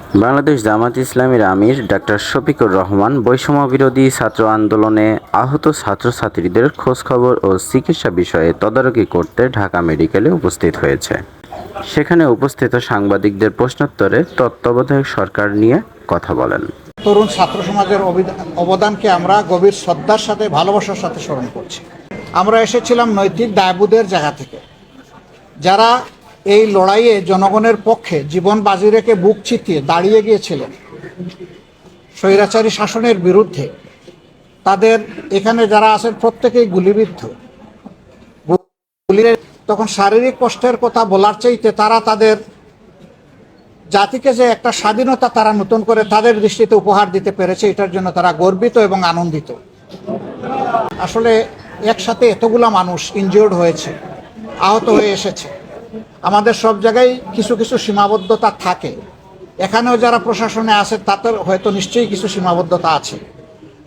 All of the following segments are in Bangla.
বাংলাদেশ জামায়াত ইসলামীর আমির ডাক্তার শফিকুর রহমান বৈষম্যবিরোধী ছাত্র আন্দোলনে আহত ছাত্রছাত্রীদের খোঁজখবর ও চিকিৎসা বিষয়ে তদারকি করতে ঢাকা মেডিকেলে উপস্থিত হয়েছে। সেখানে উপস্থিত সাংবাদিকদের প্রশ্নোত্তরে তত্ত্বাবধায়ক সরকার নিয়ে কথা বলেন। তরুণ ছাত্র সমাজের অবদানকে আমরা গভীর শ্রদ্ধার সাথে ভালোবাসার সাথে স্মরণ করছি। আমরা এসেছিলাম নৈতিক দায়বোধের জায়গা থেকে, যারা এই লড়াইয়ে জনগণের পক্ষে জীবন বাজি রেখে বুক চিতিয়ে দাঁড়িয়ে গিয়েছিলেন স্বৈরাচারী শাসনের বিরুদ্ধে। তাদের এখানে যারা আছেন প্রত্যেকেই গুলিবিদ্ধ। তখন শারীরিক কষ্টের কথা বলার চাইতে তারা তাদের জাতিকে যে একটা স্বাধীনতা তারা নতুন করে তাদের দৃষ্টিতে উপহার দিতে পেরেছে, এটার জন্য তারা গর্বিত এবং আনন্দিত। আসলে একসাথে এতগুলা মানুষ ইনজিওর্ড হয়েছে, আহত হয়ে এসেছে। আমাদের সব জায়গায় কিছু কিছু সীমাবদ্ধতা থাকে। এখানেও যারা প্রশাসনে আছে তাদের হয়তো নিশ্চয়ই কিছু সীমাবদ্ধতা আছে।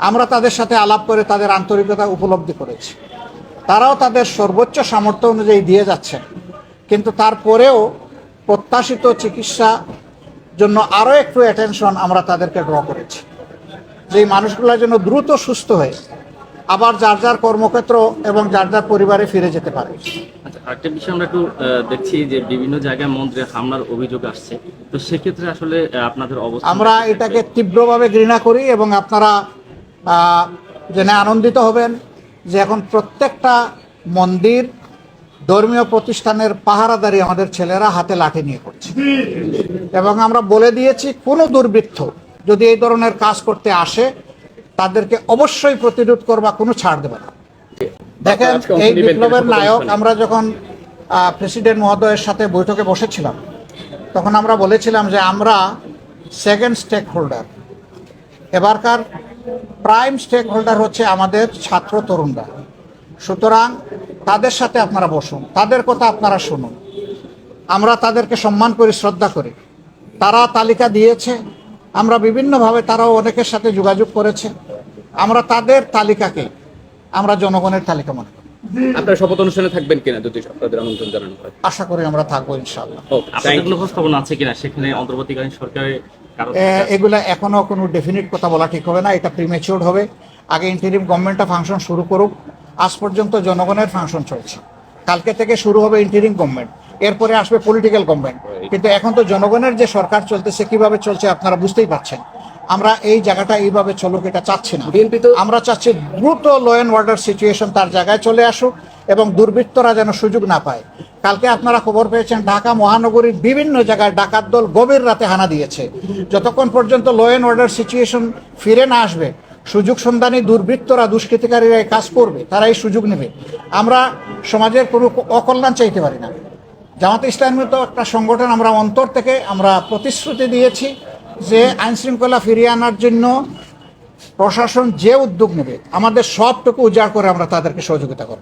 আমরা তাদের সাথে আলাপ করে তাদের আন্তরিকতা উপলব্ধি করেছি। তারাও তাদের সর্বোচ্চ সামর্থ্য অনুযায়ী দিয়ে যাচ্ছে, কিন্তু তারপরেও প্রত্যাশিত চিকিৎসা জন্য আরও একটু অ্যাটেনশন আমরা তাদেরকে ড্র করেছি, যে মানুষগুলোর জন্য দ্রুত সুস্থ হয়ে আবার যার যার কর্মক্ষেত্র এবং যার যার পরিবারে ফিরে যেতে পারে। আচ্ছা, আরেকটা বিষয় আমরা একটু দেখছি যে বিভিন্ন জায়গায় মন্দিরে হামলার অভিযোগ আসছে, তো সেক্ষেত্রে আসলে আপনাদের অবস্থা? আমরা এটাকে তীব্রভাবে ঘৃণা করি এবং আপনারা জেনে আনন্দিত হবেন যে এখন প্রত্যেকটা মন্দির, ধর্মীয় প্রতিষ্ঠানের পাহারাদারি আমাদের ছেলেরা হাতে লাঠি নিয়ে করছে। এবং আমরা বলে দিয়েছি, কোনো দুর্বৃত্ত যদি এই ধরনের কাজ করতে আসে তাদেরকে অবশ্যই প্রতিরোধ করবা, কোনো ছাড় দেবে না। দেখেন, এই বিপ্লবের নায়ক, আমরা যখন প্রেসিডেন্ট মহোদয়ের সাথে বৈঠকে বসেছিলাম তখন আমরা বলেছিলাম যে আমরা সেকেন্ড স্টেক হোল্ডার, এবারকার প্রাইম স্টেক হোল্ডার হচ্ছে আমাদের ছাত্র তরুণরা। সুতরাং তাদের সাথে আপনারা বসুন, তাদের কথা আপনারা শুনুন। আমরা তাদেরকে সম্মান করি, শ্রদ্ধা করি। তারা তালিকা দিয়েছে, আমরা বিভিন্নভাবে, তারাও অনেকের সাথে যোগাযোগ করেছে। আমরা তাদের তালিকাকে আমরা জনগণের তালিকা মনে করি। আপনার শপথ অনুষ্ঠানে থাকবেন কিনা যদি আপনাদের আমন্ত্রণ জানানো হয়? আশা করি আমরা থাকবো ইনশাআল্লাহ। আপনাদের কোনো প্রস্তাবনা আছে কিনা সেখানে অন্তর্বর্তীকালীন সরকারের? এগুলা এখনো কোনো ডেফিনিট কথা বলা ঠিক হবে না, এটা প্রিমেচিওর হবে। আগে ইন্টারিম গভর্নমেন্টটা ফাংশন শুরু করুক। আজ পর্যন্ত জনগণের ফাংশন চলছে, কালকে থেকে শুরু হবে ইন্টারিম গভর্নমেন্ট, এরপরে আসবে পলিটিক্যাল গভর্নমেন্ট। কিন্তু এখন তো জনগণের যে সরকার চলতেছে, কিভাবে চলছে আপনারা বুঝতেই পারছেন। আমরা এই জায়গাটা এইভাবে চলুক এটা চাচ্ছি না। আমরা চাচ্ছি দ্রুত ল অ্যান্ড অর্ডার সিচুয়েশন তার জায়গায় চলে আসুক এবং দুর্বৃত্তরা যেন সুযোগ না পায়। কালকে আপনারা খবর পেয়েছেন ঢাকা মহানগরীর বিভিন্ন জায়গায় ডাকাত দল গভীর রাতে হানা দিয়েছে। যতক্ষণ পর্যন্ত ল অ্যান্ড অর্ডার সিচুয়েশন ফিরে না আসবে, সুযোগ সন্ধানী দুর্বৃত্তরা, দুষ্কৃতিকারীরা এই কাজ করবে, তারা এই সুযোগ নেবে। আমরা সমাজের কোনো অকল্যাণ চাইতে পারি না। জামাতে ইসলামের তো একটা সংগঠন, আমরা অন্তর থেকে আমরা প্রতিশ্রুতি দিয়েছি যে আইন শৃঙ্খলা ফিরিয়ে আনার জন্য প্রশাসন যে উদ্যোগ নেবে আমাদের সবটুকু উজাড় করে আমরা তাদেরকে সহযোগিতা করব।